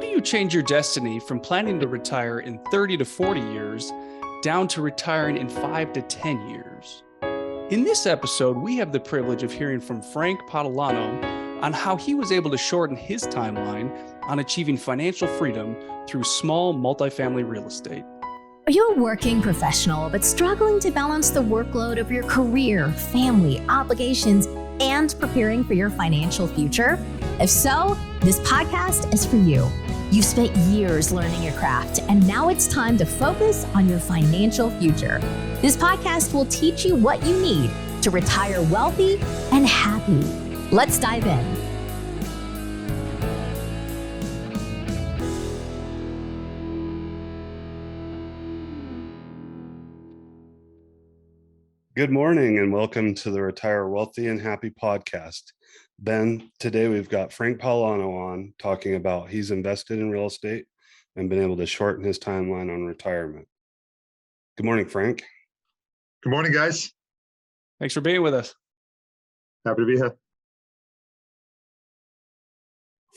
do you change your destiny from planning to retire in 30 to 40 years down to retiring in 5 to 10 years? In this episode, we have the privilege of hearing from Frank Patalano on how he was able to shorten his timeline on achieving financial freedom through small multifamily real estate. Are you a working professional but struggling to balance the workload of your career, family, obligations, and preparing for your financial future? If so, this podcast is for you. You've spent years learning your craft, and now it's time to focus on your financial future. This podcast will teach you what you need to retire wealthy and happy. Let's dive in. Good morning and welcome to the Retire Wealthy and Happy podcast. Ben, today we've got Frank Patalano on talking about he's invested in real estate and been able to shorten his timeline on retirement. Good morning, Frank. Good morning, guys. Thanks for being with us. Happy to be here.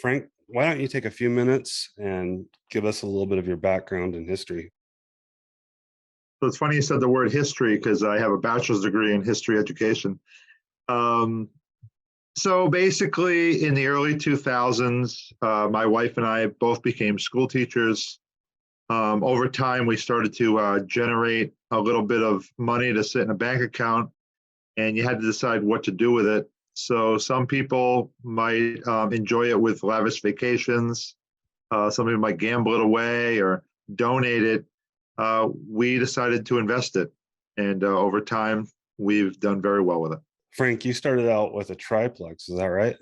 Frank, why don't you take a few minutes and give us a little bit of your background and history? So it's funny you said the word history because I have a bachelor's degree in history education. So basically in the early 2000s, my wife and I both became school teachers. Over time, we started to generate a little bit of money to sit in a bank account, and you had to decide what to do with it. So some people might enjoy it with lavish vacations. Some people might gamble it away or donate it. We decided to invest it, and over time, we've done very well with it. Frank, you started out with a triplex, is that right?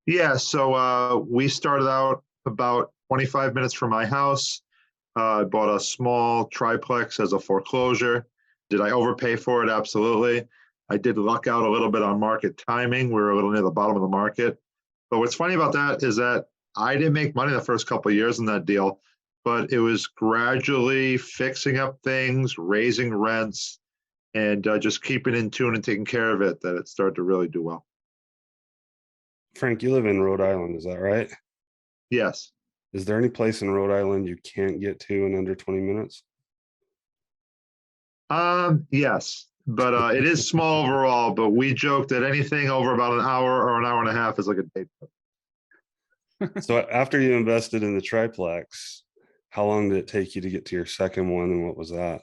Yeah, so we started out about 25 minutes from my house. I bought a small triplex as a foreclosure. Did I overpay for it? Absolutely. I did luck out a little bit on market timing. We were a little near the bottom of the market. But what's funny about that is that I didn't make money the first couple of years in that deal, but it was gradually fixing up things, raising rents, and just keeping in tune and taking care of it that it started to really do well. Frank, you live in Rhode Island, is that right? Yes. Is there any place in Rhode Island you can't get to in under 20 minutes? Yes, but it is small overall, but we joke that anything over about an hour or an hour and a half is like a day trip. So after you invested in the triplex, how long did it take you to get to your second one, and what was that?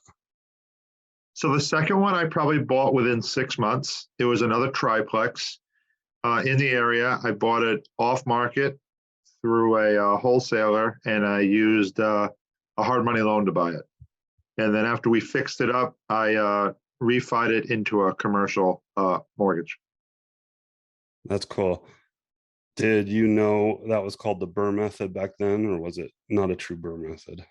So the second one I probably bought within 6 months. It was another triplex in the area. I bought it off market through a wholesaler, and I used a hard money loan to buy it. And then after we fixed it up, I refied it into a commercial mortgage. That's cool. Did you know that was called the Burr method back then, or was it not a true Burr method?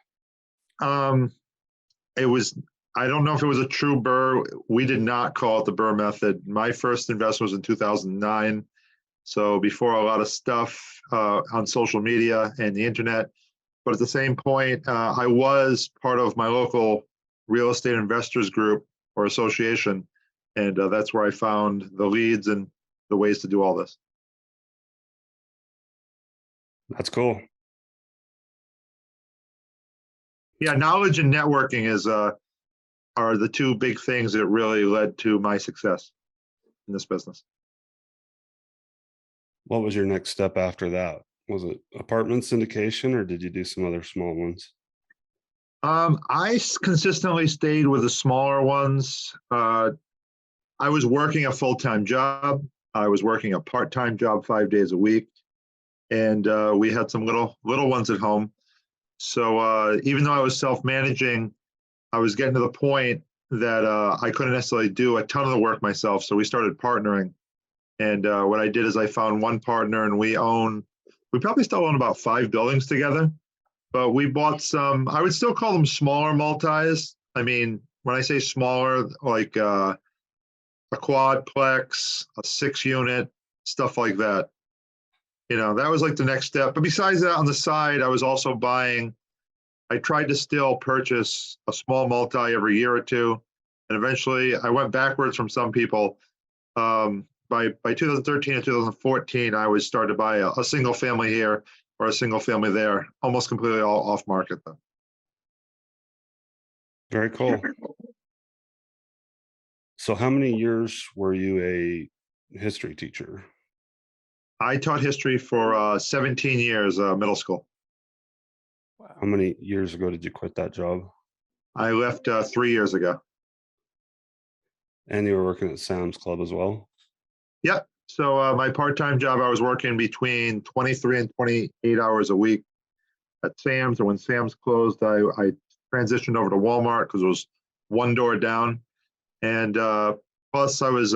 It was. I don't know if it was a true Burr. We did not call it the Burr method. My first investment was in 2009. So before a lot of stuff on social media and the internet. But at the same point, I was part of my local real estate investors group or association. And that's where I found the leads and the ways to do all this. That's cool. Yeah, knowledge and networking are the two big things that really led to my success in this business. What was your next step after that? Was it apartment syndication, or did you do some other small ones? I consistently stayed with the smaller ones. I was working a full-time job. I was working a part-time job 5 days a week. And we had some little ones at home. So even though I was self-managing, I was getting to the point that I couldn't necessarily do a ton of the work myself. So we started partnering. And what I did is I found one partner, and we probably still own about 5 buildings together. But we bought some, I would still call them smaller multis. I mean, when I say smaller, like a quadplex, a 6-unit, stuff like that. You know, that was like the next step. But besides that, on the side, I was also I tried to still purchase a small multi every year or two. And eventually I went backwards from some people. By 2013 and 2014, I was started to buy a single family here or a single family there, almost completely all off market though. Very cool. So how many years were you a history teacher? I taught history for 17 years, middle school. How many years ago did you quit that job? I left 3 years ago. And you were working at Sam's Club as well? Yep. So my part-time job, I was working between 23 and 28 hours a week at Sam's. And when Sam's closed, I transitioned over to Walmart because it was one door down. And plus I was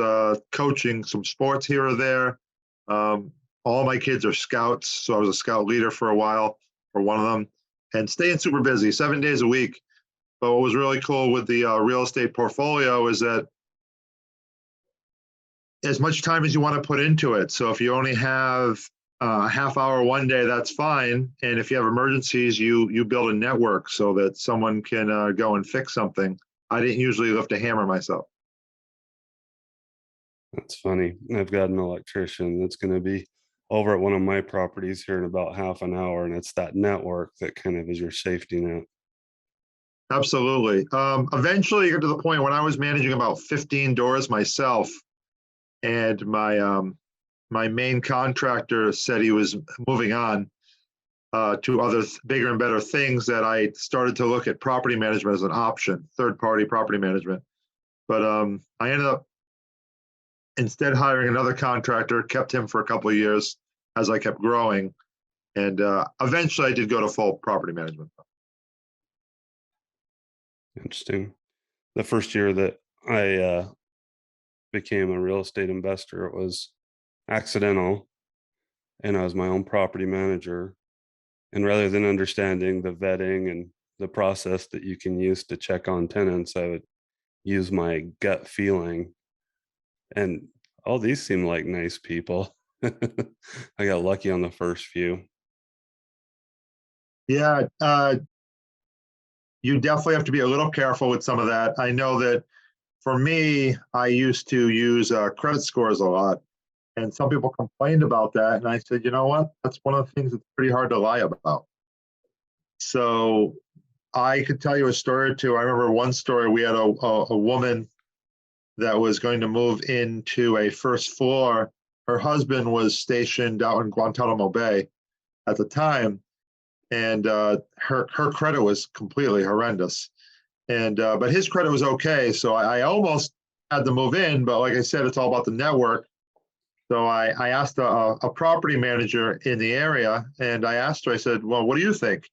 coaching some sports here or there. All my kids are scouts. So I was a scout leader for a while for one of them, and staying super busy 7 days a week. But what was really cool with the real estate portfolio is that as much time as you want to put into it. So if you only have a half hour one day, that's fine. And if you have emergencies, you build a network so that someone can go and fix something. I didn't usually lift a hammer myself. That's funny. I've got an electrician that's going to be over at one of my properties here in about half an hour. And it's that network that kind of is your safety net. Absolutely. Eventually you get to the point when I was managing about 15 doors myself, and my main contractor said he was moving on to other bigger and better things, that I started to look at property management as an option, third-party property management. But I ended up instead hiring another contractor, kept him for a couple of years as I kept growing. And eventually I did go to full property management. Interesting. The first year that I became a real estate investor, it was accidental, and I was my own property manager. And rather than understanding the vetting and the process that you can use to check on tenants, I would use my gut feeling. And all these seem like nice people. I got lucky on the first few. Yeah, you definitely have to be a little careful with some of that. I know that for me, I used to use credit scores a lot, and some people complained about that. And I said, you know what? That's one of the things that's pretty hard to lie about. So I could tell you a story or two. I remember one story. We had a woman that was going to move into a first floor. Her husband was stationed out in Guantanamo Bay at the time, and her credit was completely horrendous. And but his credit was okay, so I almost had to move in. But like I said, it's all about the network. So I asked a property manager in the area, and I asked her. I said, "Well, what do you think?"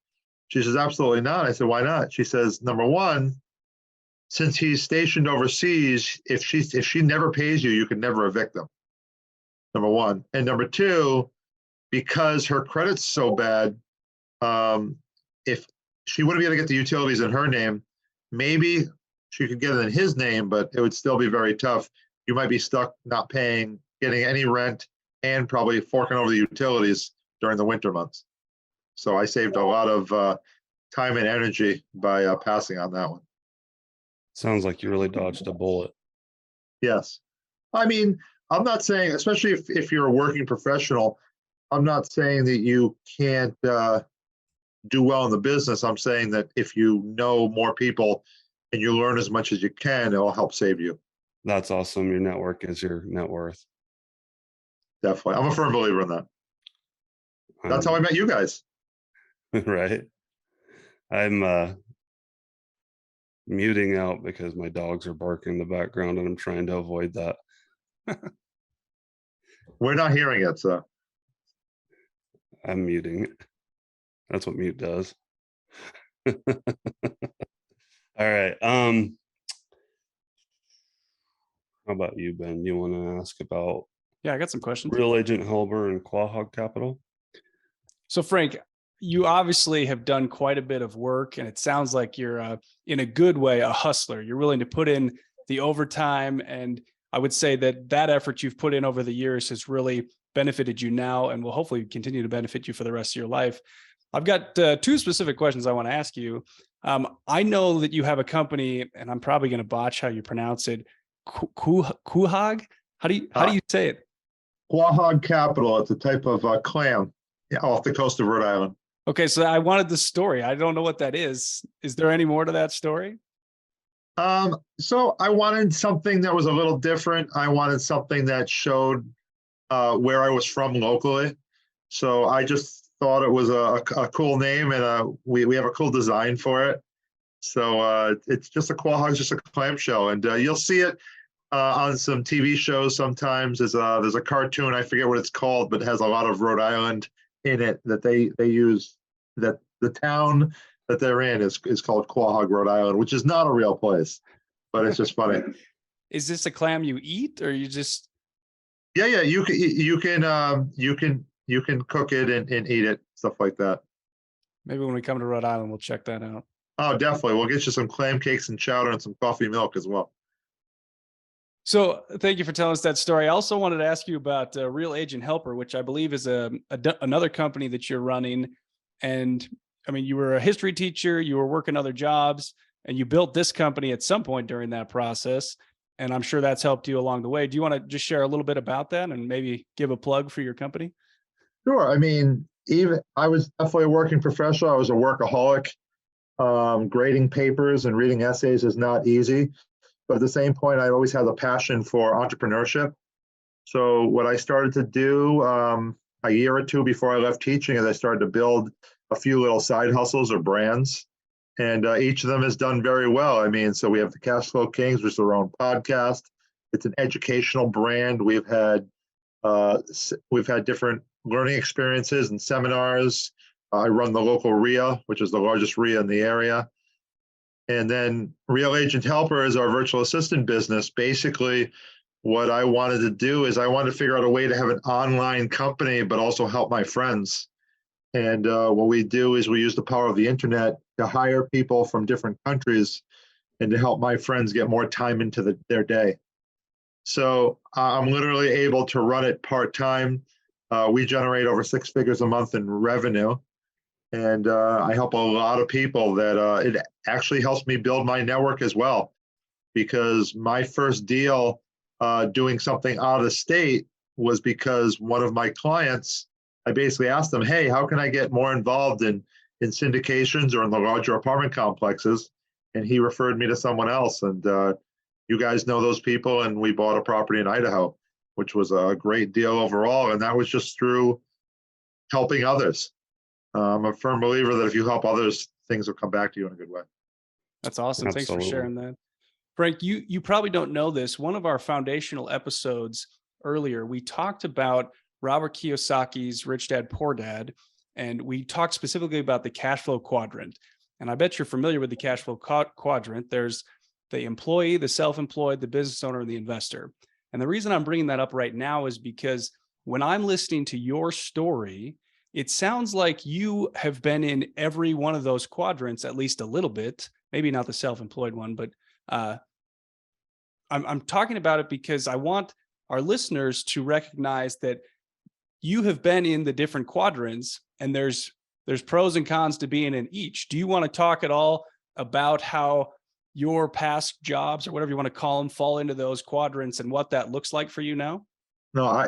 She says, "Absolutely not." I said, "Why not?" She says, "Number one, since he's stationed overseas, if she never pays you, you can never evict them. Number one, and number two, because her credit's so bad, if she wouldn't be able to get the utilities in her name, maybe she could get it in his name, but it would still be very tough. You might be stuck not paying, getting any rent, and probably forking over the utilities during the winter months." So I saved a lot of time and energy by passing on that one. Sounds like you really dodged a bullet. Yes. I mean, I'm not saying, especially if you're a working professional, I'm not saying that you can't do well in the business. I'm saying that if you know more people and you learn as much as you can, it'll help save you. That's awesome. Your network is your net worth. Definitely. I'm a firm believer in that. That's how I met you guys. Right. I'm muting out because my dogs are barking in the background, and I'm trying to avoid that. We're not hearing it, so. I'm muting. That's what mute does. All right. How about you, Ben? You want to ask about Yeah, I got some questions. Real Agent Helber and Quahog Capital? So Frank, you obviously have done quite a bit of work, and it sounds like you're in a good way a hustler. You're willing to put in the overtime, and I would say that effort you've put in over the years has really benefited you now and will hopefully continue to benefit you for the rest of your life. I've got two specific questions I want to ask you. I know that you have a company, and I'm probably going to botch how you pronounce it. Quahog? How do you say it? Quahog Capital. It's a type of clam off the coast of Rhode Island. Okay, so I wanted the story. I don't know what that is. Is there any more to that story? So I wanted something that was a little different. I wanted something that showed where I was from locally. So I just thought it was a cool name, and we have a cool design for it. So it's just a quahog, just a clamshell, and you'll see it on some TV shows sometimes. There's a cartoon, I forget what it's called, but it has a lot of Rhode Island in it that they use. That the town that they're in is called Quahog, Rhode Island, which is not a real place, but it's just funny. Is this a clam you eat, or you just? Yeah, you can cook it and eat it, stuff like that. Maybe when we come to Rhode Island, we'll check that out. Oh, definitely. We'll get you some clam cakes and chowder and some coffee milk as well. So thank you for telling us that story. I also wanted to ask you about Real Agent Helper, which I believe is another company that you're running. And I mean, you were a history teacher, you were working other jobs, and you built this company at some point during that process. And I'm sure that's helped you along the way. Do you want to just share a little bit about that and maybe give a plug for your company? Sure. I mean, I was definitely a working professional. I was a workaholic. Grading papers and reading essays is not easy. But at the same point, I always had a passion for entrepreneurship. So what I started to do a year or two before I left teaching is I started to build a few little side hustles or brands. And each of them has done very well. I mean, so we have the Cashflow Kings, which is our own podcast. It's an educational brand. We've had different learning experiences and seminars. I run the local RIA, which is the largest RIA in the area. And then Real Agent Helper is our virtual assistant business. Basically, what I wanted to do is I wanted to figure out a way to have an online company, but also help my friends. And what we do is we use the power of the internet to hire people from different countries and to help my friends get more time into their day. So I'm literally able to run it part-time. We generate over 6 figures a month in revenue. And I help a lot of people that it actually helps me build my network as well. Because my first deal doing something out of state was because one of my clients, I basically asked them, hey, how can I get more involved in syndications or in the larger apartment complexes? And he referred me to someone else. And you guys know those people. And we bought a property in Idaho, which was a great deal overall. And that was just through helping others. I'm a firm believer that if you help others, things will come back to you in a good way. That's awesome. Absolutely. Thanks for sharing that. Frank, you probably don't know this. One of our foundational episodes earlier, we talked about Robert Kiyosaki's Rich Dad, Poor Dad, and we talked specifically about the Cashflow Quadrant. And I bet you're familiar with the Cashflow Quadrant. There's the employee, the self-employed, the business owner, and the investor. And the reason I'm bringing that up right now is because when I'm listening to your story, it sounds like you have been in every one of those quadrants at least a little bit, maybe not the self-employed one, but I'm talking about it because I want our listeners to recognize that you have been in the different quadrants and there's pros and cons to being in each. Do you want to talk at all about how your past jobs or whatever you want to call them fall into those quadrants and what that looks like for you now? No,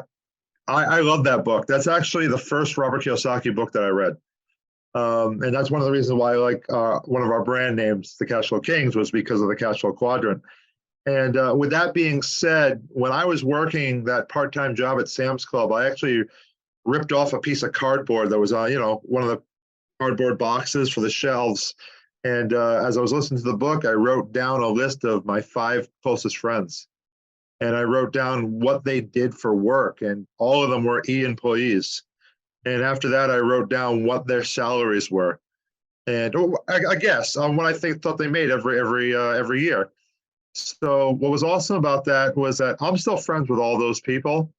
I love that book. That's actually the first Robert Kiyosaki book that I read. And that's one of the reasons why I like one of our brand names, the Cashflow Kings, was because of the Cashflow Quadrant. And with that being said, when I was working that part-time job at Sam's Club, I actually ripped off a piece of cardboard that was on, one of the cardboard boxes for the shelves. And as I was listening to the book, I wrote down a list of my 5 closest friends. And I wrote down what they did for work, and all of them were employees. And after that, I wrote down what their salaries were, and I guess what I thought they made every year. So what was awesome about that was that I'm still friends with all those people,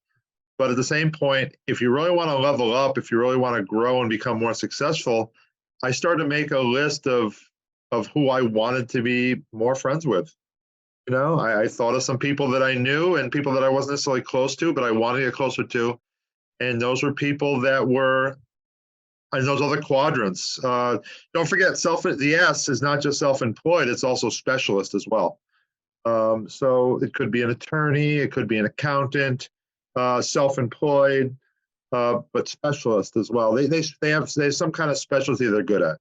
but at the same point, if you really want to level up, if you really want to grow and become more successful, I started to make a list of who I wanted to be more friends with. I thought of some people that I knew and people that I wasn't necessarily close to, but I wanted to get closer to. And those were people that were in those other quadrants. Don't forget, the S is not just self-employed, it's also specialist as well. So it could be an attorney, it could be an accountant, self-employed, but specialists as well. They have some kind of specialty they're good at.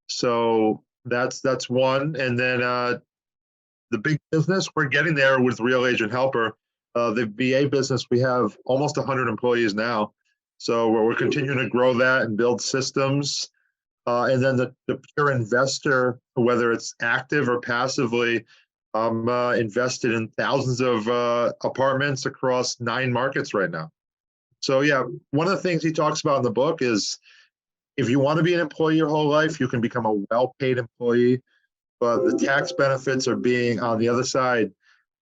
So that's one. And then the big business, we're getting there with Real Agent Helper. The VA business, we have almost 100 employees now. So we're continuing to grow that and build systems. And then the pure investor, whether it's active or passively, I'm invested in thousands of apartments across 9 markets right now. So yeah, one of the things he talks about in the book is if you want to be an employee your whole life, you can become a well-paid employee, but the tax benefits are being on the other side,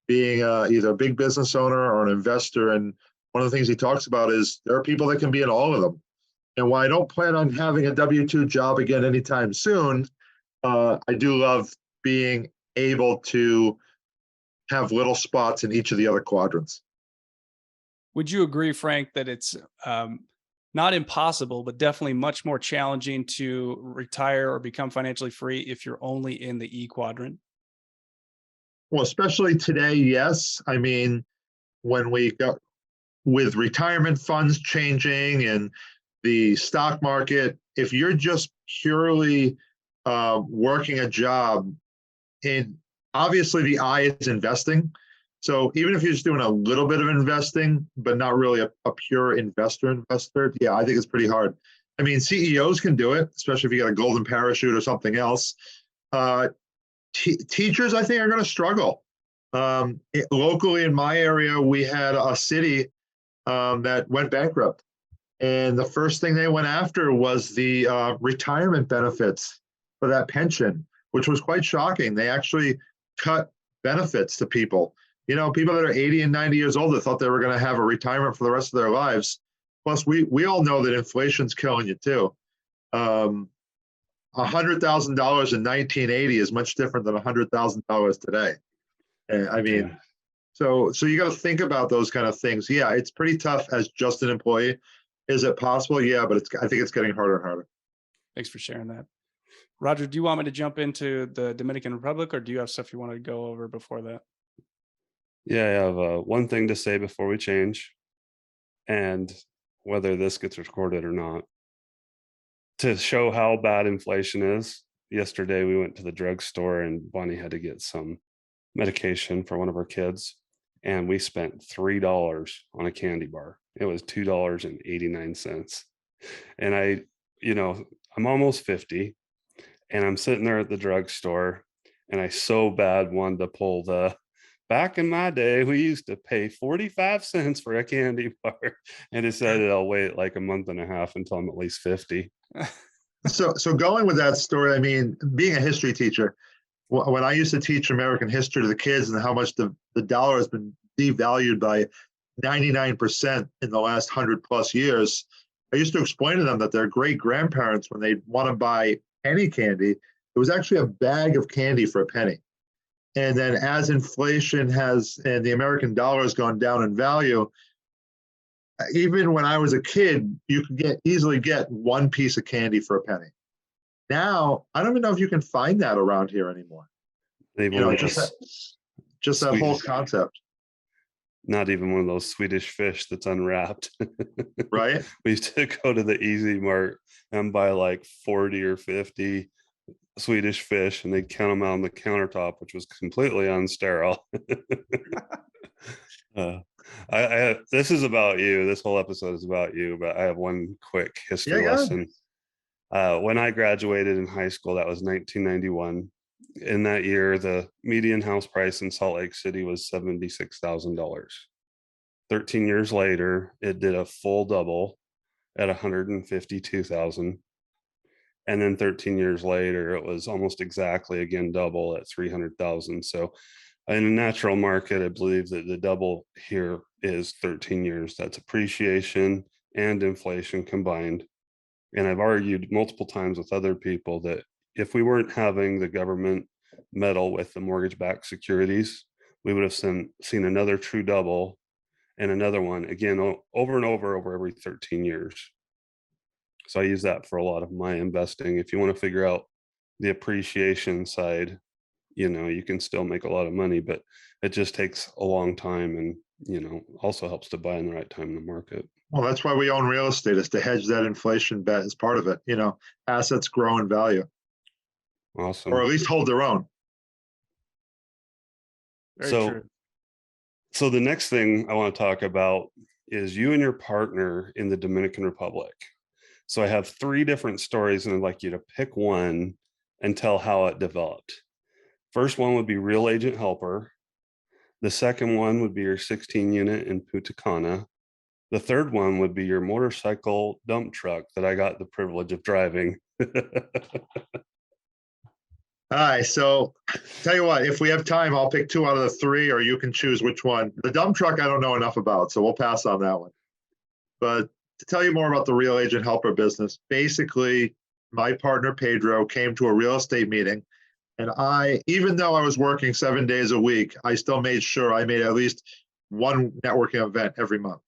being either a big business owner or an investor. And one of the things he talks about is there are people that can be in all of them. And while I don't plan on having a W-2 job again anytime soon, I do love being able to have little spots in each of the other quadrants. Would you agree, Frank, that it's not impossible, but definitely much more challenging to retire or become financially free if you're only in the E quadrant? Well, especially today, yes. I mean, when we got with retirement funds changing and the stock market, if you're just purely working a job, and obviously the I is investing. So even if you're just doing a little bit of investing, but not really a pure investor, yeah, I think it's pretty hard. I mean, CEOs can do it, especially if you got a golden parachute or something else. Teachers, I think, are going to struggle. Locally in my area, we had a city that went bankrupt. And the first thing they went after was the retirement benefits for that pension, which was quite shocking. They actually cut benefits to people. You know, people that are 80 and 90 years old that thought they were going to have a retirement for the rest of their lives. Plus, we all know that inflation's killing you too. $100,000 in 1980 is much different than $100,000 today. I mean, so you got to think about those kind of things. Yeah, it's pretty tough as just an employee. Is it possible? Yeah, but I think it's getting harder and harder. Thanks for sharing that. Roger, do you want me to jump into the Dominican Republic, or do you have stuff you want to go over before that? Yeah, I have one thing to say before we change, and whether this gets recorded or not. To show how bad inflation is, yesterday we went to the drugstore and Bonnie had to get some medication for one of her kids, and we spent $3 on a candy bar. It was $2.89. And I'm almost 50, and I'm sitting there at the drugstore, and I so bad wanted to pull back in my day, we used to pay 45 cents for a candy bar, and decided I'll wait like a month and a half until I'm at least 50. So going with that story, I mean, being a history teacher, when I used to teach American history to the kids and how much the dollar has been devalued by 99% in the last 100 plus years, I used to explain to them that their great grandparents, when they want to buy penny candy, it was actually a bag of candy for a penny. And then as inflation and the American dollar has gone down in value, even when I was a kid, you could easily get one piece of candy for a penny. Now, I don't even know if you can find that around here anymore. Just that whole concept. Not even one of those Swedish fish that's unwrapped. Right? We used to go to the Easy Mart and buy like 40 or 50 Swedish fish, and they'd count them out on the countertop, which was completely unsterile. This is about you. This whole episode is about you, but I have one quick history lesson. When I graduated in high school, that was 1991. In that year, the median house price in Salt Lake City was $76,000. 13 years later, it did a full double at $152,000. And then 13 years later, it was almost exactly again double at 300,000. So in a natural market, I believe that the double here is 13 years. That's appreciation and inflation combined. And I've argued multiple times with other people that if we weren't having the government meddle with the mortgage-backed securities, we would have seen another true double and another one again over and over every 13 years. So I use that for a lot of my investing. If you want to figure out the appreciation side, you can still make a lot of money, but it just takes a long time. And also helps to buy in the right time in the market. Well, that's why we own real estate, is to hedge that inflation bet as part of it. Assets grow in value, Awesome. or at least hold their own. Very So, true. so the next thing I want to talk about is you and your partner in the Dominican Republic. So I have 3 different stories, and I'd like you to pick one and tell how it developed. First one would be Real Agent Helper. The second one would be your 16 unit in Punta Cana. The third one would be your motorcycle dump truck that I got the privilege of driving. All right, so tell you what, if we have time, I'll pick 2 out of the 3, or you can choose which one. The dump truck, I don't know enough about, so we'll pass on that one. But to tell you more about the Real Agent Helper business, basically, my partner Pedro came to a real estate meeting, and even though I was working 7 days a week, I still made sure I made at least one networking event every month,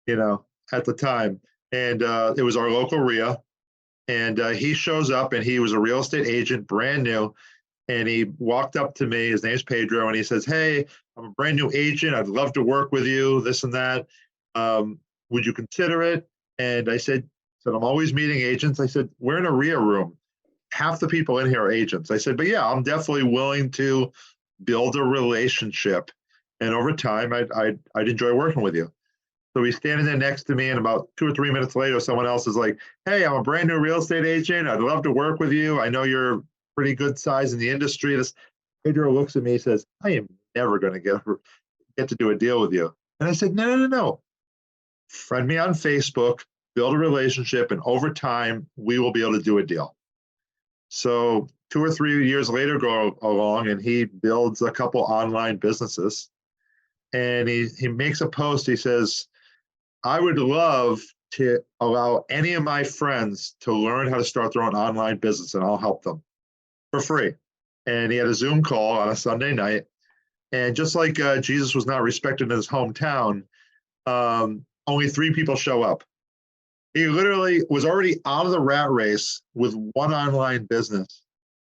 at the time. And it was our local RIA. And he shows up, and he was a real estate agent, brand new. And he walked up to me, his name's Pedro, and he says, "Hey, I'm a brand new agent. I'd love to work with you, this and that. Would you consider it?" And I said, "I'm always meeting agents." I said, "We're in a RIA room. Half the people in here are agents." I said, "But yeah, I'm definitely willing to build a relationship. And over time, I'd enjoy working with you." So he's standing there next to me, and about 2 or 3 minutes later, someone else is like, "Hey, I'm a brand new real estate agent. I'd love to work with you. I know you're pretty good size in the industry." This Pedro looks at me and says, "I am never going to get to do a deal with you." And I said, No. Friend me on Facebook, build a relationship, and over time, we will be able to do a deal." So 2 or 3 years later go along, and he builds a couple online businesses. And he makes a post. He says, "I would love to allow any of my friends to learn how to start their own online business, and I'll help them for free." And he had a Zoom call on a Sunday night. And just like Jesus was not respected in his hometown, only 3 people show up. He literally was already out of the rat race with one online business,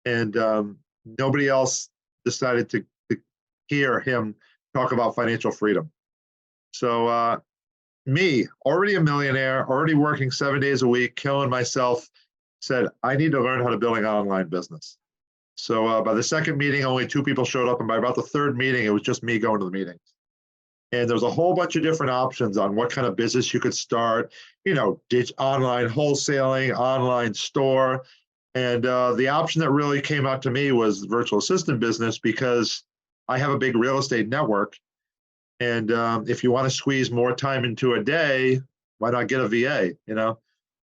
and nobody else decided to hear him talk about financial freedom. So me, already a millionaire, already working 7 days a week, killing myself, said, I need to learn how to build an online business. So by the second meeting, only 2 people showed up. And by about the third meeting, it was just me going to the meetings. And there's a whole bunch of different options on what kind of business you could start, online wholesaling, online store. And the option that really came out to me was virtual assistant business, because I have a big real estate network. And if you want to squeeze more time into a day, why not get a VA,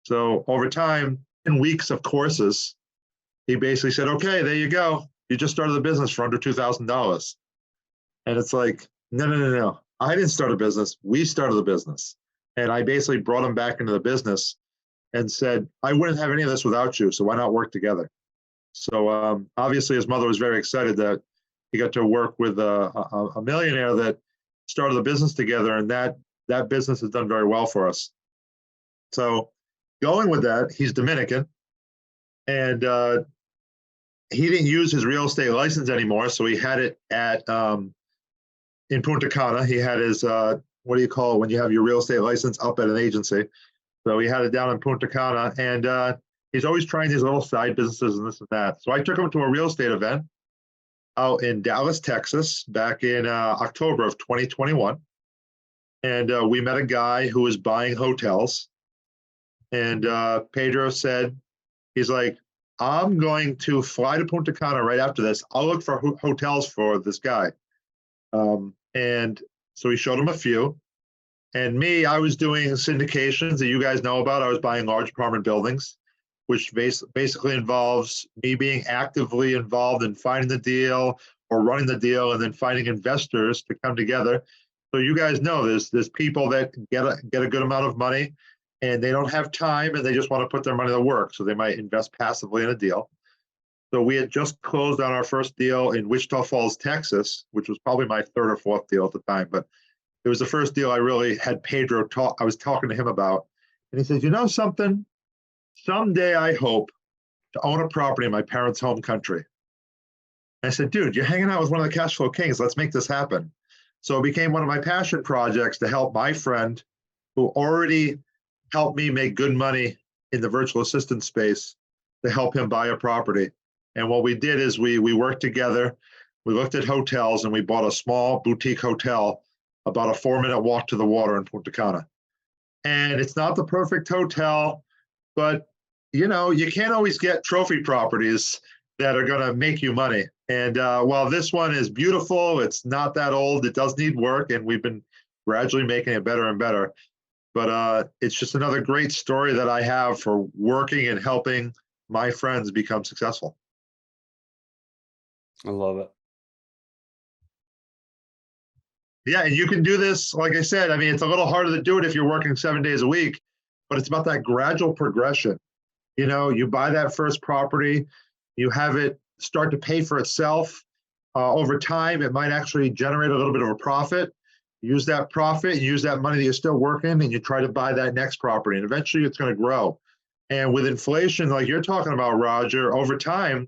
So over time, in weeks of courses, he basically said, "Okay, there you go. You just started the business for under $2,000. And it's like, no. I didn't start a business. We started the business. And I basically brought him back into the business and said, I wouldn't have any of this without you. So why not work together? So obviously his mother was very excited that he got to work with a millionaire that started the business together. And that business has done very well for us. So going with that, he's Dominican. And he didn't use his real estate license anymore. So he had it at in Punta Cana. He had his, what do you call it when you have your real estate license up at an agency? So he had it down in Punta Cana, and he's always trying these little side businesses and this and that. So I took him to a real estate event out in Dallas, Texas, back in October of 2021. And we met a guy who was buying hotels. And Pedro said, he's like, I'm going to fly to Punta Cana right after this. I'll look for hotels for this guy. And so he showed him a few. And me, I was doing syndications that you guys know about. I was buying large apartment buildings, which basically involves me being actively involved in finding the deal or running the deal, and then finding investors to come together. So you guys know there's people that get a good amount of money, and they don't have time, and they just want to put their money to work. So they might invest passively in a deal. So we had just closed on our first deal in Wichita Falls, Texas, which was probably my 3rd or 4th deal at the time. But it was the first deal I really had Pedro talk. I was talking to him about. And he says, you know something? Someday I hope to own a property in my parents' home country. And I said, dude, you're hanging out with one of the Cashflow Kings. Let's make this happen. So it became one of my passion projects to help my friend who already helped me make good money in the virtual assistant space to help him buy a property. And what we did is we worked together. We looked at hotels and we bought a small boutique hotel about a 4-minute walk to the water in Punta Cana. And it's not the perfect hotel, but you can't always get trophy properties that are going to make you money. And while this one is beautiful, it's not that old, it does need work, and we've been gradually making it better and better. But it's just another great story that I have for working and helping my friends become successful. I love it. Yeah, and you can do this, like I said, I mean, it's a little harder to do it if you're working 7 days a week, but it's about that gradual progression. You buy that first property, you have it start to pay for itself. Over time, it might actually generate a little bit of a profit. Use that profit, use that money that you're still working, and you try to buy that next property. And eventually it's going to grow. And with inflation, like you're talking about, Roger, over time,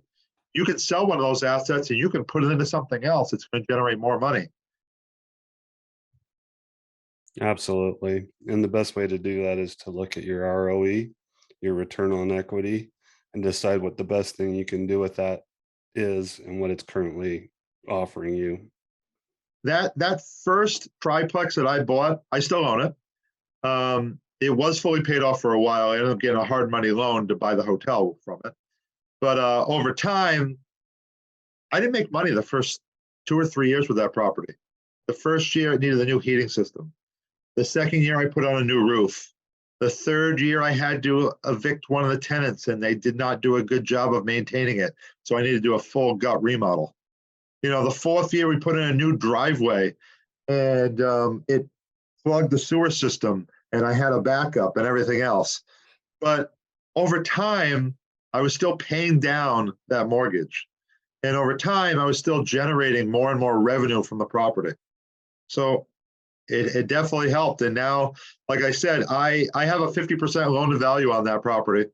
you can sell one of those assets and you can put it into something else. It's going to generate more money. Absolutely. And the best way to do that is to look at your ROE, your return on equity, and decide what the best thing you can do with that is and what it's currently offering you. That first triplex that I bought, I still own it. It was fully paid off for a while. I ended up getting a hard money loan to buy the hotel from it. But over time, I didn't make money the first 2 or 3 years with that property. The first year, it needed a new heating system. The second year, I put on a new roof. The third year, I had to evict one of the tenants, and they did not do a good job of maintaining it. So I needed to do a full gut remodel. The fourth year, we put in a new driveway, and it plugged the sewer system, and I had a backup and everything else. But over time, I was still paying down that mortgage. And over time, I was still generating more and more revenue from the property. So it definitely helped. And now, like I said, I have a 50% loan to value on that property.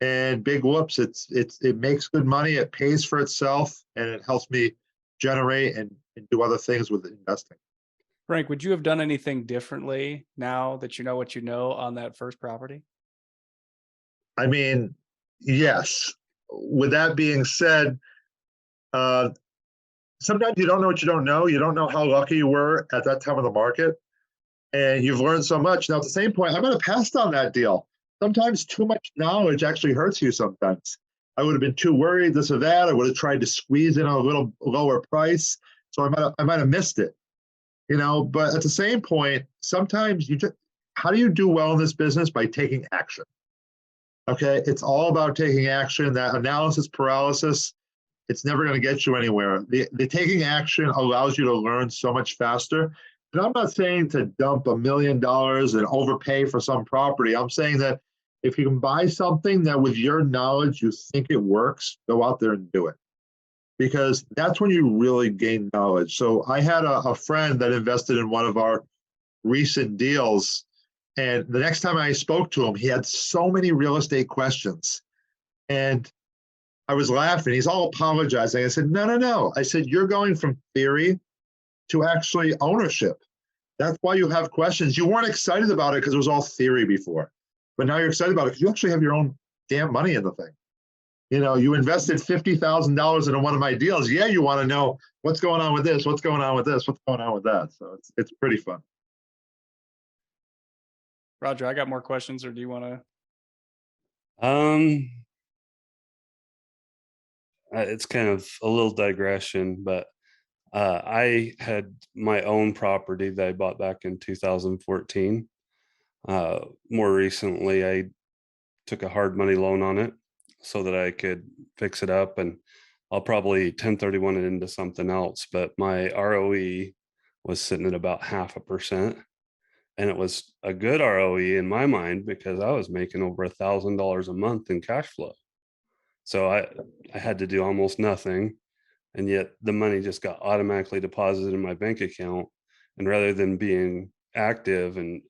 And big whoops, it makes good money, it pays for itself, and it helps me generate and do other things with investing. Frank, would you have done anything differently now that you know what you know on that first property? I mean, yes. With that being said, sometimes you don't know what you don't know. You don't know how lucky you were at that time of the market, and you've learned so much. Now, at the same point, I might have passed on that deal. Sometimes too much knowledge actually hurts you sometimes. I would have been too worried, this or that. I would have tried to squeeze in a little lower price. So I might have missed it. But at the same point, sometimes how do you do well in this business? By taking action. Okay, it's all about taking action. That analysis paralysis, it's never going to get you anywhere. The taking action allows you to learn so much faster. And I'm not saying to dump $1 million and overpay for some property. I'm saying that if you can buy something that with your knowledge you think it works, go out there and do it. Because that's when you really gain knowledge. So I had a friend that invested in one of our recent deals. And the next time I spoke to him, he had so many real estate questions. And I was laughing. He's all apologizing. I said, no. I said, you're going from theory to actually ownership. That's why you have questions. You weren't excited about it because it was all theory before. But now you're excited about it because you actually have your own damn money in the thing. You invested $50,000 into one of my deals. Yeah, you want to know what's going on with this, what's going on with this, what's going on with that. So it's pretty fun. Roger, I got more questions, or do you want to? It's kind of a little digression, but I had my own property that I bought back in 2014. More recently, I took a hard money loan on it so that I could fix it up, and I'll probably 1031 it into something else. But my ROE was sitting at about 0.5%. And it was a good ROE in my mind because I was making over $1,000 a month in cash flow. So I had to do almost nothing. And yet the money just got automatically deposited in my bank account. And rather than being active and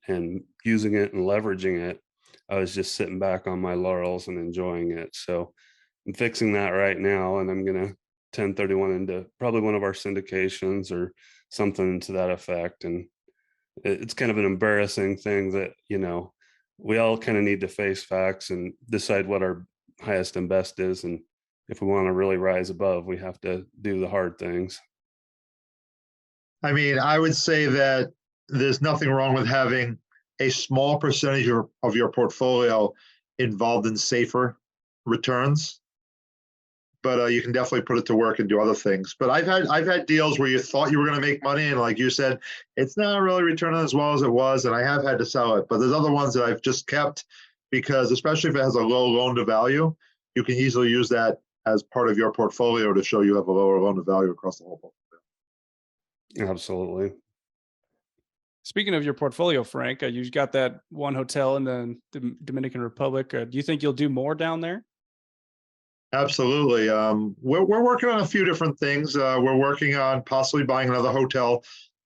using it and leveraging it, I was just sitting back on my laurels and enjoying it. So I'm fixing that right now. And I'm going to 1031 into probably one of our syndications or something to that effect. And it's kind of an embarrassing thing that, we all kind of need to face facts and decide what our highest and best is. And if we want to really rise above, we have to do the hard things. I mean, I would say that there's nothing wrong with having a small percentage of your portfolio involved in safer returns, but you can definitely put it to work and do other things. But I've had deals where you thought you were going to make money, and like you said, it's not really returning as well as it was, and I have had to sell it. But there's other ones that I've just kept because, especially if it has a low loan to value, you can easily use that as part of your portfolio to show you have a lower loan to value across the whole portfolio. Absolutely. Speaking of your portfolio, Frank, you've got that one hotel in the Dominican Republic. Do you think you'll do more down there? Absolutely. We're working on a few different things. We're working on possibly buying another hotel.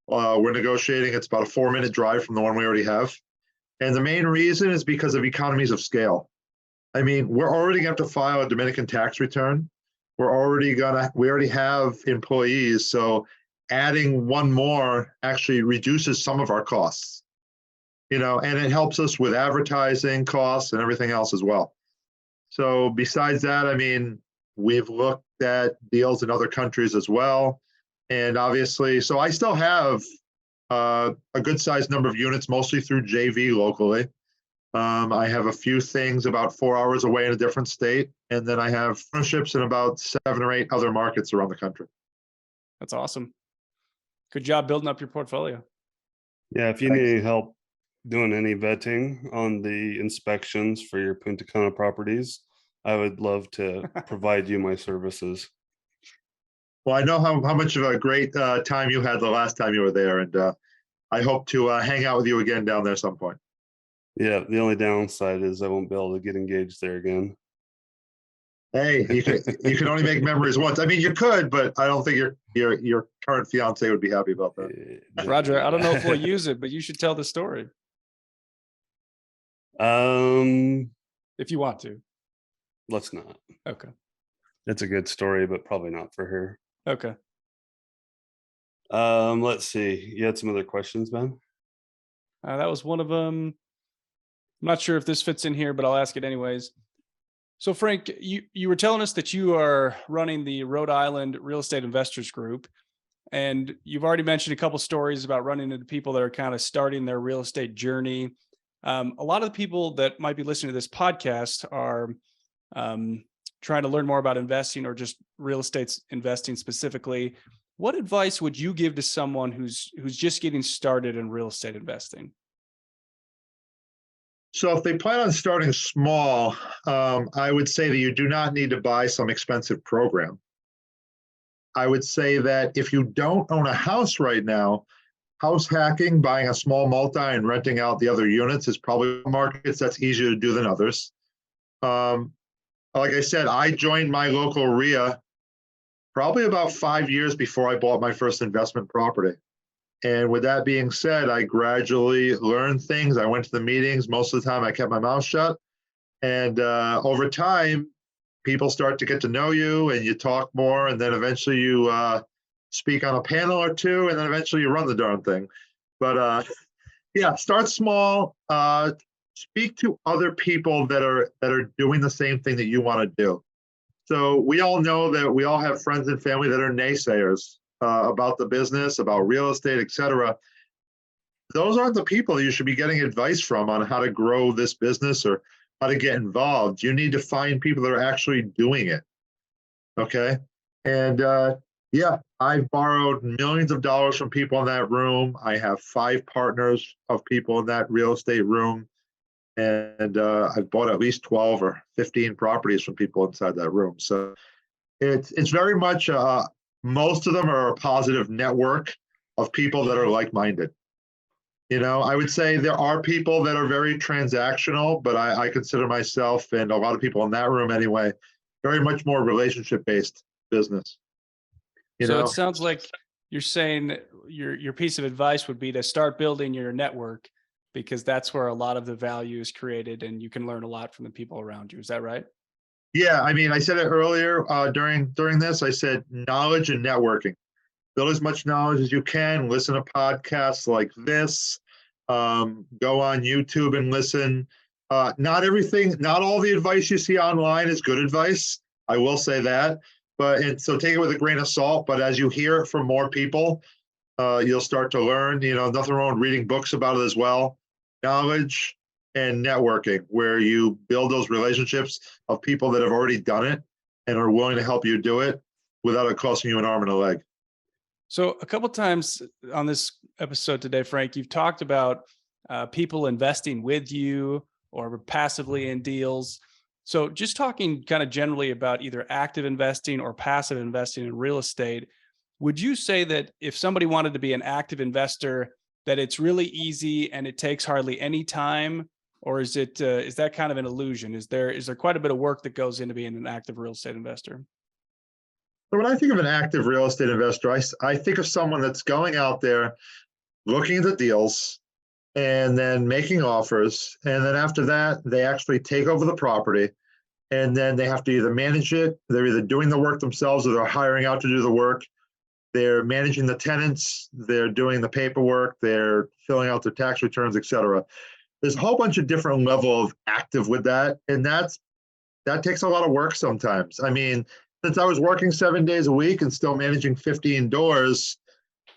We're negotiating. It's about a 4-minute drive from the one we already have. And the main reason is because of economies of scale. I mean, we're already going to have to file a Dominican tax return. We already have employees. So adding one more actually reduces some of our costs, and it helps us with advertising costs and everything else as well. So besides that, I mean, we've looked at deals in other countries as well. And obviously, so I still have a good sized number of units, mostly through JV locally. I have a few things about 4 hours away in a different state. And then I have ownerships in about 7 or 8 other markets around the country. That's awesome. Good job building up your portfolio. Yeah, if you Thanks. need any help doing any vetting on the inspections for your Punta Cana properties, I would love to provide you my services. Well, I know how much of a great time you had the last time you were there, and I hope to hang out with you again down there some point. Yeah, the only downside is I won't be able to get engaged there again. Hey, you can only make memories once. I mean, you could, but I don't think your current fiance would be happy about that. Roger, I don't know if we'll use it, but you should tell the story if you want to. Let's not. Okay. It's a good story, but probably not for her. Okay. Let's see. You had some other questions, Ben? That was one of them. I'm not sure if this fits in here, but I'll ask it anyways. So Frank, you were telling us that you are running the Rhode Island Real Estate Investors Group, and you've already mentioned a couple stories about running into people that are kind of starting their real estate journey. A lot of the people that might be listening to this podcast are trying to learn more about investing or just real estate investing specifically. What advice would you give to someone who's just getting started in real estate investing? So if they plan on starting small, I would say that you do not need to buy some expensive program. I would say that if you don't own a house right now, house hacking, buying a small multi and renting out the other units is probably markets that's easier to do than others. Like I said, I joined my local RIA probably about 5 years before I bought my first investment property. And with that being said, I gradually learned things. I went to the meetings. Most of the time, I kept my mouth shut. And over time, people start to get to know you and you talk more. And then eventually you speak on a panel or two. And then eventually you run the darn thing. But yeah, start small. Speak to other people that are doing the same thing that you want to do. So we all know that we all have friends and family that are naysayers about the business, about real estate, et cetera. Those aren't the people that you should be getting advice from on how to grow this business or how to get involved. You need to find people that are actually doing it. Okay. And yeah, I've borrowed millions of dollars from people in that room. I have 5 partners of people in that real estate room. And I've bought at least 12 or 15 properties from people inside that room. So it's very much, most of them are a positive network of people that are like-minded. I would say there are people that are very transactional, but I consider myself, and a lot of people in that room anyway, very much more relationship-based business. So it sounds like you're saying your piece of advice would be to start building your network, because that's where a lot of the value is created and you can learn a lot from the people around you. Is that right? Yeah, I mean, I said it earlier during this, I said knowledge and networking. build as much knowledge as you can, listen to podcasts like this, go on YouTube and listen. Not all the advice you see online is good advice. I will say that, and so take it with a grain of salt. But as you hear it from more people, you'll start to learn. Nothing wrong with reading books about it as well. Knowledge and networking, where you build those relationships of people that have already done it and are willing to help you do it without it costing you an arm and a leg. So a couple times on this episode today, Frank, you've talked about people investing with you or passively in deals. So just talking kind of generally about either active investing or passive investing in real estate, would you say that if somebody wanted to be an active investor, that it's really easy and it takes hardly any time? Or is that kind of an illusion? Is there quite a bit of work that goes into being an active real estate investor? So when I think of an active real estate investor, I think of someone that's going out there, looking at the deals, and then making offers. And then after that, they actually take over the property. And then they have to either manage it, they're either doing the work themselves or they're hiring out to do the work. They're managing the tenants, they're doing the paperwork, they're filling out their tax returns, et cetera. There's a whole bunch of different level of active with that. And that takes a lot of work sometimes. I mean, since I was working 7 days a week and still managing 15 doors,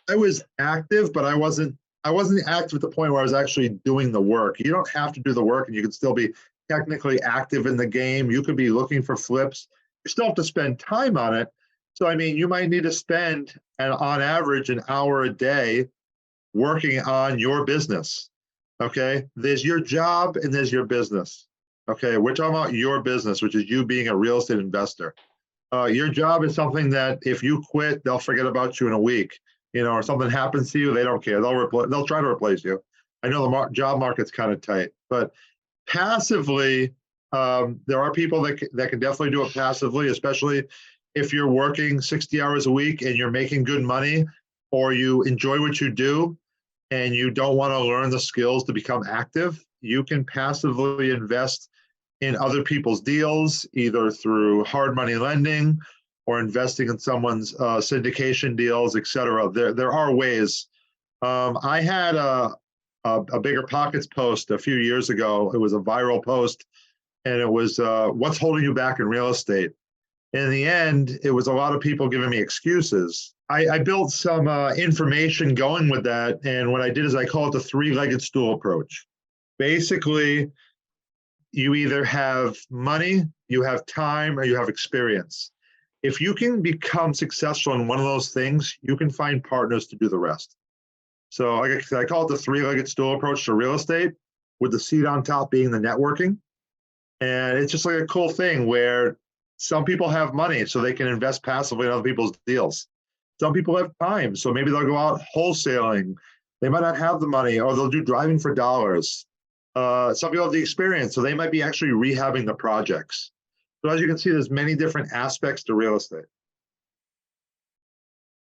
I was active, but I wasn't active at the point where I was actually doing the work. You don't have to do the work and you can still be technically active in the game. You could be looking for flips. You still have to spend time on it. So, I mean, you might need to spend, on average, an hour a day working on your business. Okay. There's your job and there's your business. Okay. We're talking about your business, which is you being a real estate investor. Your job is something that if you quit, they'll forget about you in a week, or something happens to you, they don't care. They'll try to replace you. I know the job market's kind of tight, but passively, there are people that can definitely do it passively, especially if you're working 60 hours a week and you're making good money, or you enjoy what you do and you don't want to learn the skills to become active. You can passively invest in other people's deals, either through hard money lending or investing in someone's syndication deals, et cetera. There are ways. I had a Bigger Pockets post a few years ago. It was a viral post, and it was what's holding you back in real estate. In the end, it was a lot of people giving me excuses. I built some information going with that, and what I did is I call it the three-legged stool approach. Basically, you either have money, you have time, or you have experience. If you can become successful in one of those things, you can find partners to do the rest. So like I said, I call it the three-legged stool approach to real estate, with the seat on top being the networking. And it's just like a cool thing where some people have money so they can invest passively in other people's deals. Some people have time, so maybe they'll go out wholesaling. They might not have the money, or they'll do driving for dollars. Some people have the experience, so they might be actually rehabbing the projects. So as you can see, there's many different aspects to real estate.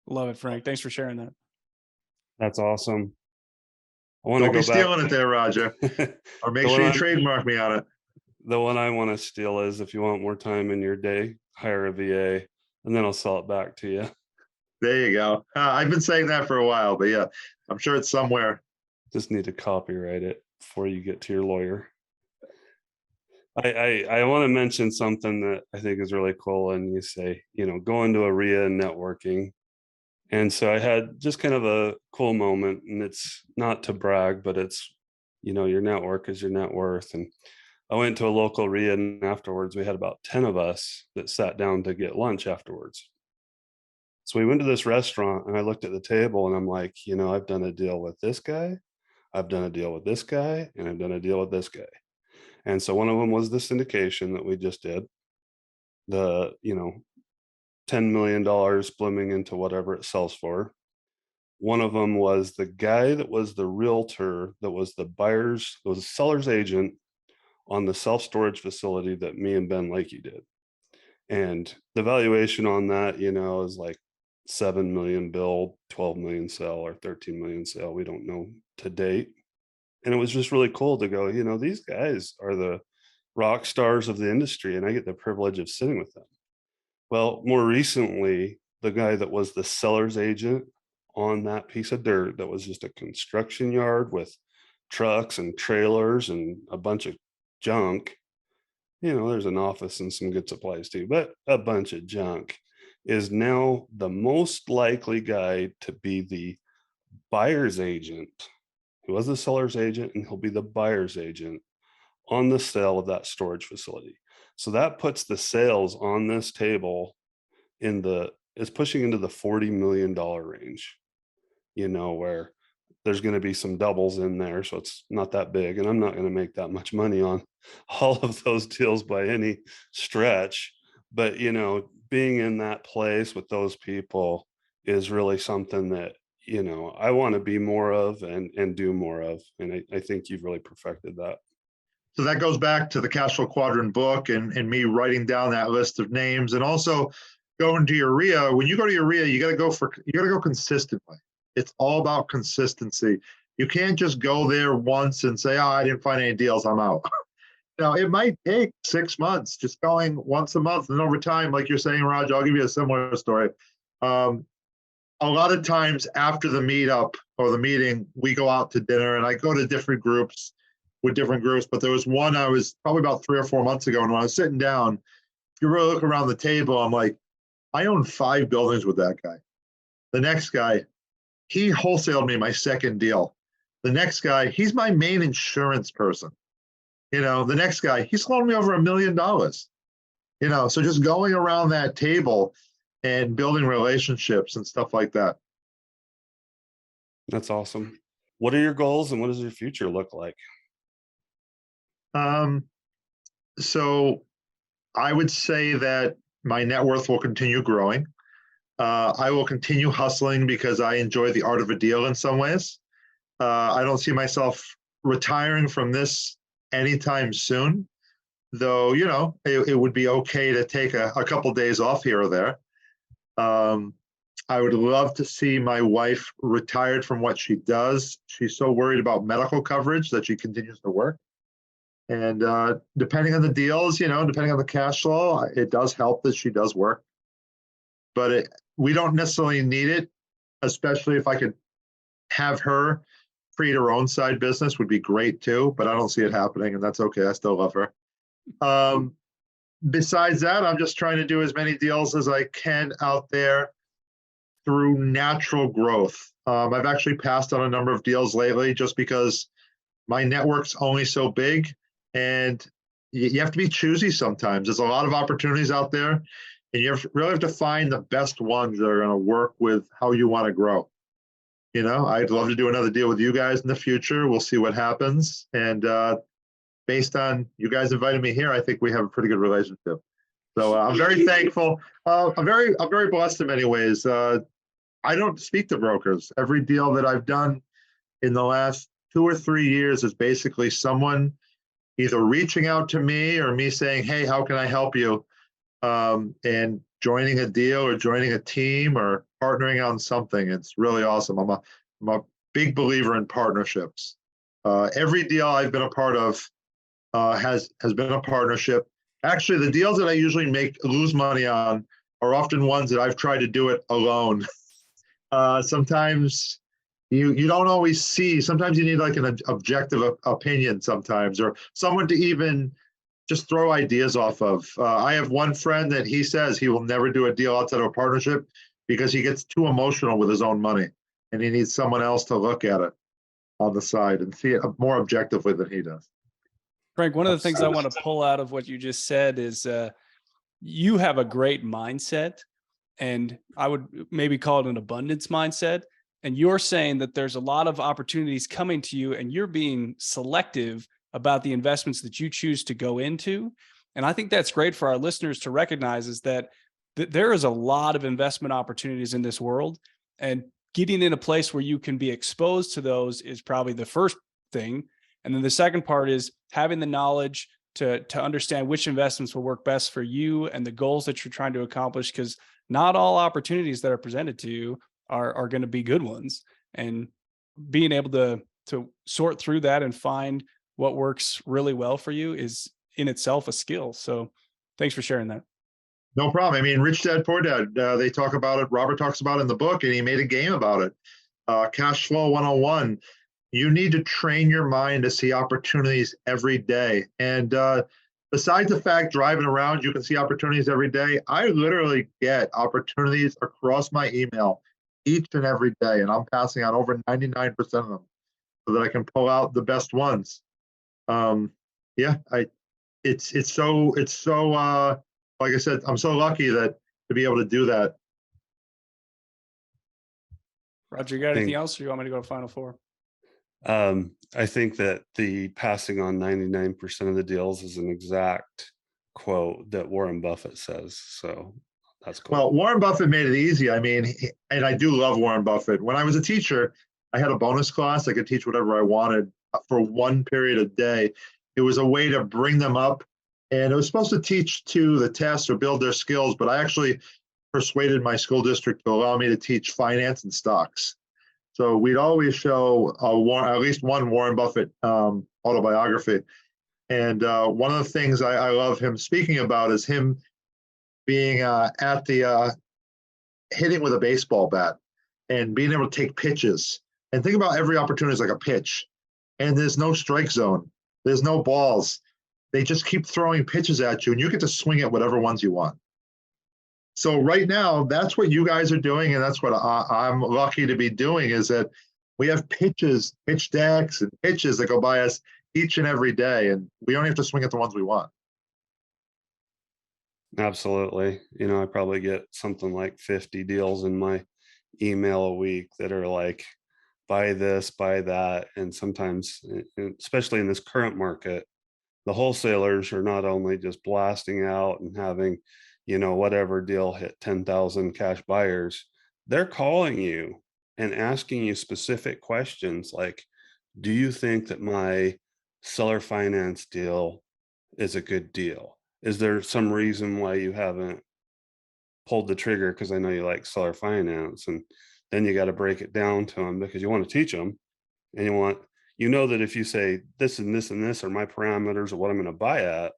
Love it, Frank. Thanks for sharing that. That's awesome. I want to Don't go be stealing it there, Roger. Or make sure you trademark me on it. The one I want to steal is, if you want more time in your day, hire a VA, and then I'll sell it back to you. There you go. I've been saying that for a while, but yeah, I'm sure it's somewhere. Just need to copyright it before you get to your lawyer. I want to mention something that I think is really cool. And you say, going to a RIA and networking. And so I had just kind of a cool moment, and it's not to brag, but it's, your network is your net worth. And I went to a local RIA, and afterwards we had about 10 of us that sat down to get lunch afterwards. So we went to this restaurant, and I looked at the table, and I'm like, I've done a deal with this guy, I've done a deal with this guy, and I've done a deal with this guy. And so one of them was the syndication that we just did, the, $10 million blooming into whatever it sells for. One of them was the guy that was the realtor, that was the seller's agent on the self-storage facility that me and Ben Lakey did. And the valuation on that, is like 7 million build, 12 million sell, or 13 million sell. We don't know to date. And it was just really cool to go, these guys are the rock stars of the industry, and I get the privilege of sitting with them. Well, more recently, the guy that was the seller's agent on that piece of dirt that was just a construction yard with trucks and trailers and a bunch of junk. There's an office and some good supplies too, but a bunch of junk, is now the most likely guy to be the buyer's agent. He was the seller's agent and he'll be the buyer's agent on the sale of that storage facility. So that puts the sales on this table is pushing into the $40 million range, where there's going to be some doubles in there. So it's not that big. And I'm not going to make that much money on all of those deals by any stretch. But, being in that place with those people is really something that, I want to be more of and do more of. And I think you've really perfected that. So that goes back to the Cashflow Quadrant book and me writing down that list of names, and also going to your RIA. When you go to your RIA, you got to go consistently. It's all about consistency. You can't just go there once and say, "Oh, I didn't find any deals, I'm out." Now, it might take 6 months, just going once a month, and over time, like you're saying, Raj, I'll give you a similar story. A lot of times after the meetup or the meeting, we go out to dinner, and I go to different groups with different groups. But there was one I was probably about 3 or 4 months ago, and when I was sitting down, if you really look around the table, I'm like, I own 5 buildings with that guy. The next guy, he wholesaled me my second deal. The next guy, he's my main insurance person. The next guy, he's loaned me over $1 million. So just going around that table and building relationships and stuff like that. That's awesome. What are your goals and what does your future look like? So I would say that my net worth will continue growing. I will continue hustling because I enjoy the art of a deal in some ways. I don't see myself retiring from this anytime soon, though, it would be okay to take a couple days off here or there. I would love to see my wife retired from what she does. She's so worried about medical coverage that she continues to work. And depending on the deals, depending on the cash flow, it does help that she does work. But we don't necessarily need it, especially if I could have her create her own side business would be great too, but I don't see it happening, and that's okay. I still love her. Besides that, I'm just trying to do as many deals as I can out there through natural growth. I've actually passed on a number of deals lately just because my network's only so big, and you have to be choosy sometimes. There's a lot of opportunities out there, and you really have to find the best ones that are going to work with how you want to grow. I'd love to do another deal with you guys in the future. We'll see what happens. And based on you guys inviting me here, I think we have a pretty good relationship. So I'm very thankful. I'm very blessed in many ways. I don't speak to brokers. Every deal that I've done in the last 2 or 3 years is basically someone either reaching out to me or me saying, "Hey, how can I help you?" And joining a deal or joining a team or partnering on something. It's really awesome. I'm a big believer in partnerships. Every deal I've been a part of has been a partnership. Actually, the deals that I usually lose money on are often ones that I've tried to do it alone. Sometimes you don't always see. Sometimes you need like an objective opinion sometimes, or someone to even just throw ideas off of. I have one friend that he says he will never do a deal outside of a partnership because he gets too emotional with his own money, and he needs someone else to look at it on the side and see it more objectively than he does. Frank, one of the things I want to pull out of what you just said is you have a great mindset, and I would maybe call it an abundance mindset. And you're saying that there's a lot of opportunities coming to you, and you're being selective about the investments that you choose to go into. And I think that's great for our listeners to recognize is that there is a lot of investment opportunities in this world, and getting in a place where you can be exposed to those is probably the first thing. And then the second part is having the knowledge to understand which investments will work best for you and the goals that you're trying to accomplish, because not all opportunities that are presented to you are going to be good ones. And being able to sort through that and find what works really well for you is in itself a skill. So thanks for sharing that. No problem. I mean, Rich Dad Poor Dad, they talk about it. Robert talks about it in the book, and he made a game about it. Cashflow 101. You need to train your mind to see opportunities every day. And besides the fact driving around, you can see opportunities every day. I literally get opportunities across my email each and every day, and I'm passing on over 99% of them so that I can pull out the best ones. Yeah, it's so like I said, I'm so lucky that to be able to do that. Roger, you got anything else, or you want me to go to Final Four? I think that the passing on 99% of the deals is an exact quote that Warren Buffett says. So that's cool. Well, Warren Buffett made it easy. I mean, and I do love Warren Buffett. When I was a teacher, I had a bonus class. I could teach whatever I wanted for one period a day. It was a way to bring them up. And it was supposed to teach to the test or build their skills, but I actually persuaded my school district to allow me to teach finance and stocks. So we'd always show at least one Warren Buffett autobiography. And one of the things I love him speaking about is him being at the hitting with a baseball bat and being able to take pitches. And think about every opportunity as like a pitch. And there's no strike zone. There's no balls. They just keep throwing pitches at you, and you get to swing at whatever ones you want. So right now, that's what you guys are doing, and that's what I'm lucky to be doing, is that we have pitches, pitch decks, and pitches that go by us each and every day, and we only have to swing at the ones we want. Absolutely. I probably get something like 50 deals in my email a week that are like, buy this, buy that. And sometimes, especially in this current market, the wholesalers are not only just blasting out and having, whatever deal hit 10,000 cash buyers, they're calling you and asking you specific questions like, do you think that my seller finance deal is a good deal? Is there some reason why you haven't pulled the trigger? Because I know you like seller finance, and then you got to break it down to them because you want to teach them, and that if you say this and this and this are my parameters of what I'm going to buy at,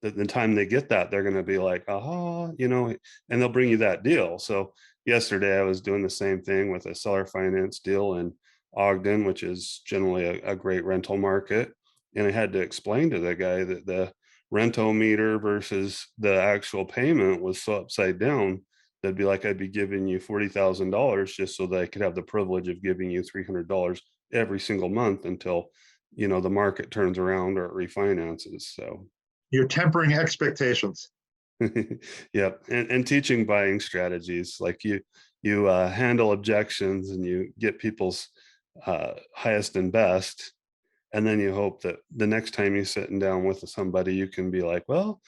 that the time they get that, they're going to be like, and they'll bring you that deal. So yesterday I was doing the same thing with a seller finance deal in Ogden, which is generally a great rental market. And I had to explain to the guy that the rental meter versus the actual payment was so upside down. That'd be like I'd be giving you $40,000 just so that I could have the privilege of giving you $300 every single month until the market turns around or it refinances. So you're tempering expectations. Yep. And teaching buying strategies, like you handle objections and you get people's highest and best. And then you hope that the next time you're sitting down with somebody, you can be like, well,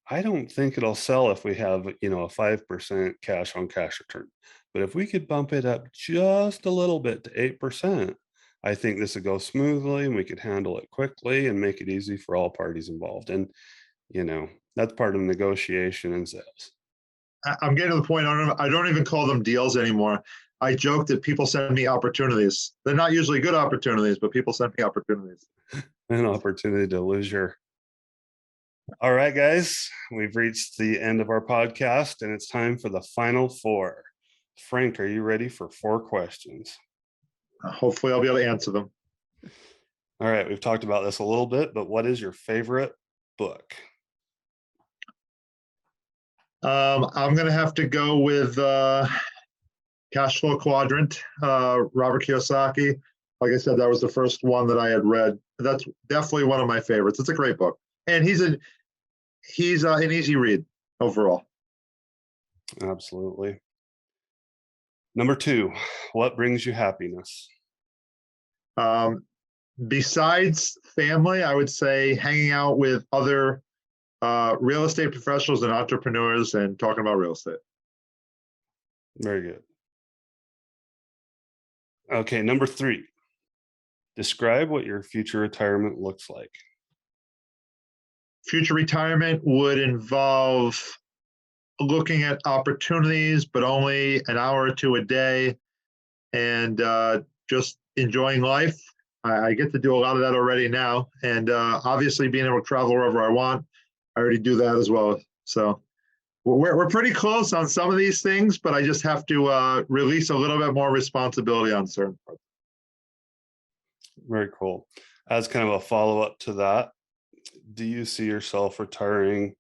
I don't think it'll sell if we have, a 5% cash on cash return. But if we could bump it up just a little bit to 8%, I think this would go smoothly and we could handle it quickly and make it easy for all parties involved. And, that's part of negotiation and sales. I'm getting to the point, I don't even call them deals anymore. I joke that people send me opportunities. They're not usually good opportunities, but people send me opportunities. An opportunity to lose your. All right, guys, we've reached the end of our podcast and it's time for the final four. Frank, are you ready for 4 questions? Hopefully I'll be able to answer them. All right, we've talked about this a little bit, but what is your favorite book? I'm going to have to go with Cashflow Quadrant, Robert Kiyosaki. Like I said, that was the first one that I had read. That's definitely one of my favorites. It's a great book. And he's an easy read overall. Absolutely. Number 2, what brings you happiness? Besides family, I would say hanging out with other real estate professionals and entrepreneurs and talking about real estate. Very good. Okay, number 3. Describe what your future retirement looks like. Future retirement would involve looking at opportunities, but only an hour or 2 a day, and just enjoying life. I get to do a lot of that already now, and obviously being able to travel wherever I want. I already do that as well. So We're pretty close on some of these things, but I just have to release a little bit more responsibility on certain parts. Very cool. As kind of a follow-up to that, do you see yourself retiring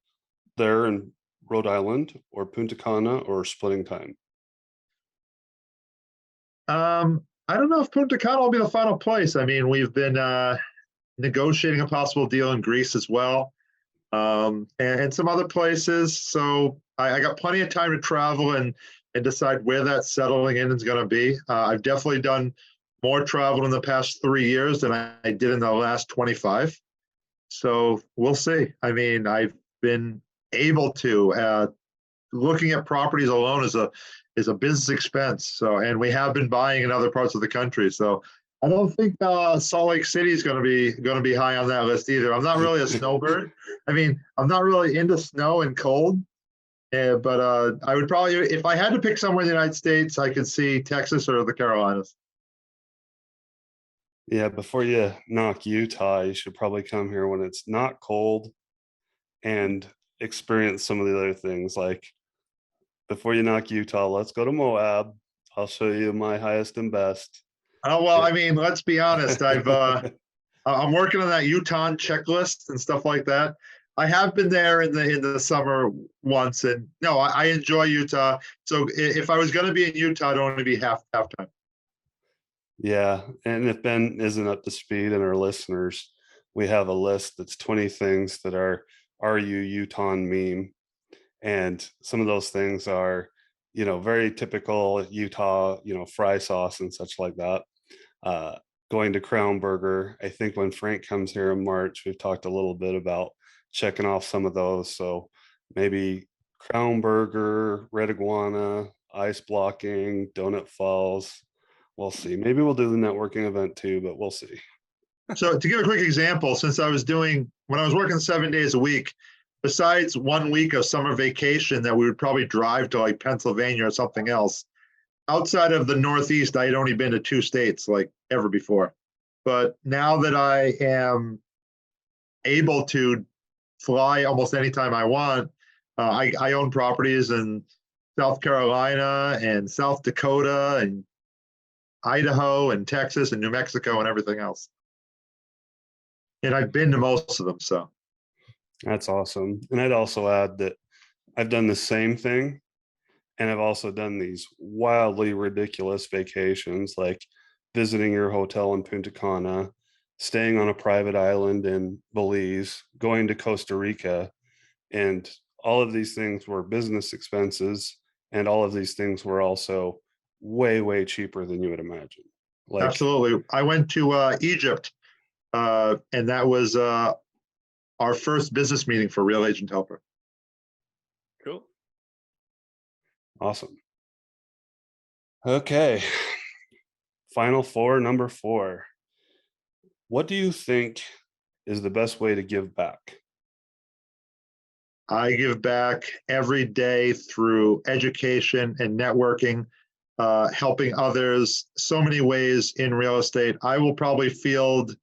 there in Rhode Island or Punta Cana or splitting time? I don't know if Punta Cana will be the final place. I mean, we've been negotiating a possible deal in Greece as well, and some other places. So I got plenty of time to travel and decide where that settling in is going to be. I've definitely done more travel in the past 3 years than I did in the last 25. So we'll see. I mean, I've been able to looking at properties alone is a business expense. So, and we have been buying in other parts of the country. So I don't think Salt Lake City is going to be high on that list either. I'm not really a snowbird. I mean, I'm not really into snow and cold. But I would probably, if I had to pick somewhere in the United States, I could see Texas or the Carolinas. Yeah, before you knock Utah, you should probably come here when it's not cold and experience some of the other things. Like before you knock Utah, let's go to Moab. I'll show you my highest and best. Oh, well, I mean, let's be honest. I'm working on that Utah checklist and stuff like that. I have been there in the summer once, and no, I enjoy Utah. So if I was going to be in Utah, I'd only be half time. Yeah, and if Ben isn't up to speed and our listeners, we have a list that's 20 things that are you Utah meme. And some of those things are, very typical Utah, fry sauce and such like that. Going to Crown Burger. I think when Frank comes here in March, we've talked a little bit about checking off some of those. So maybe Crown Burger, Red Iguana, ice blocking, Donut Falls. We'll see. Maybe we'll do the networking event too, but we'll see. So to give a quick example, since when I was working 7 days a week, besides 1 week of summer vacation that we would probably drive to like Pennsylvania or something else, outside of the Northeast, I had only been to 2 states like ever before. But now that I am able to fly almost anytime I want, I own properties in South Carolina and South Dakota and Idaho and Texas and New Mexico and everything else. And I've been to most of them. So that's awesome. And I'd also add that I've done the same thing. And I've also done these wildly ridiculous vacations, like visiting your hotel in Punta Cana, staying on a private island in Belize, going to Costa Rica. And all of these things were business expenses. And all of these things were also way, way cheaper than you would imagine. Like, absolutely. I went to Egypt, and that was our first business meeting for Real Agent Helper. Cool. Awesome. Okay. Final four, number 4. What do you think is the best way to give back? I give back every day through education and networking, helping others so many ways in real estate. I will probably field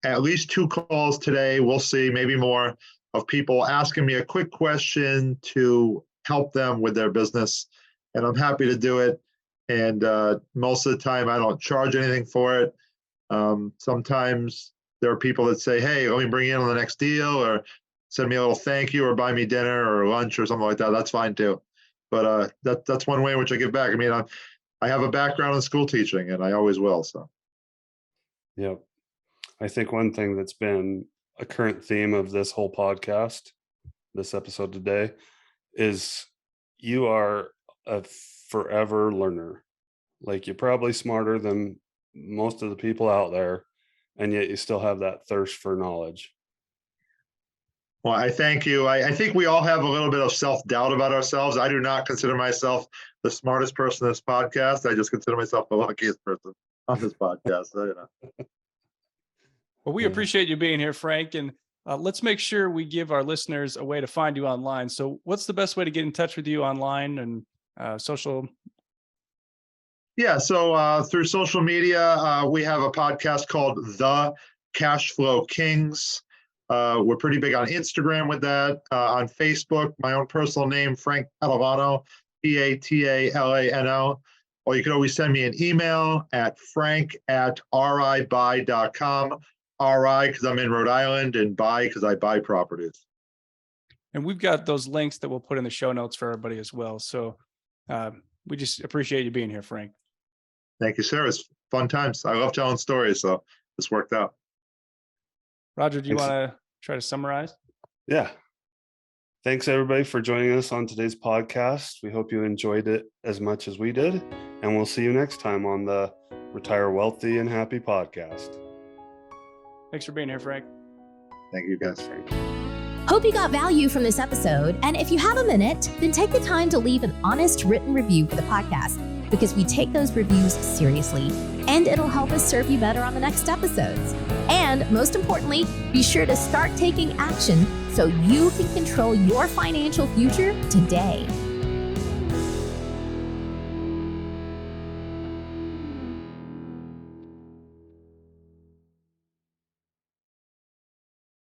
at least 2 calls today. We'll see, maybe more, of people asking me a quick question to help them with their business. And I'm happy to do it. And most of the time, I don't charge anything for it. Sometimes there are people that say, hey, let me bring you in on the next deal, or send me a little thank you, or buy me dinner or lunch or something like that. That's fine too. But that's one way in which I give back. I mean, I have a background in school teaching, and I always will. So, yep. I think one thing that's been a current theme of this whole podcast, this episode today, is you are a forever learner. Like, you're probably smarter than most of the people out there, and yet you still have that thirst for knowledge. well, I thank you. I think we all have a little bit of self-doubt about ourselves. I do not consider myself the smartest person in this podcast. I just consider myself the luckiest person on this podcast. So, Well, we appreciate you being here, Frank. And let's make sure we give our listeners a way to find you online. So what's the best way to get in touch with you online and social? Yeah, so through social media, we have a podcast called The Cashflow Kings. We're pretty big on Instagram with that. On Facebook, my own personal name, Frank Patalano, Patalano. Or you can always send me an email at frank@ribuy.com. RI because I'm in Rhode Island, and buy because I buy properties. And we've got those links that we'll put in the show notes for everybody as well. So we just appreciate you being here, Frank. Thank you, sir. It's fun times. I love telling stories, so this worked out. Roger, do you want to try to summarize? Yeah. Thanks, everybody, for joining us on today's podcast. We hope you enjoyed it as much as we did, and we'll see you next time on the Retire Wealthy and Happy podcast. Thanks for being here, Frank. Thank you, guys. Frank. Hope you got value from this episode. And if you have a minute, then take the time to leave an honest written review for the podcast, because we take those reviews seriously and it'll help us serve you better on the next episodes. And most importantly, be sure to start taking action so you can control your financial future today.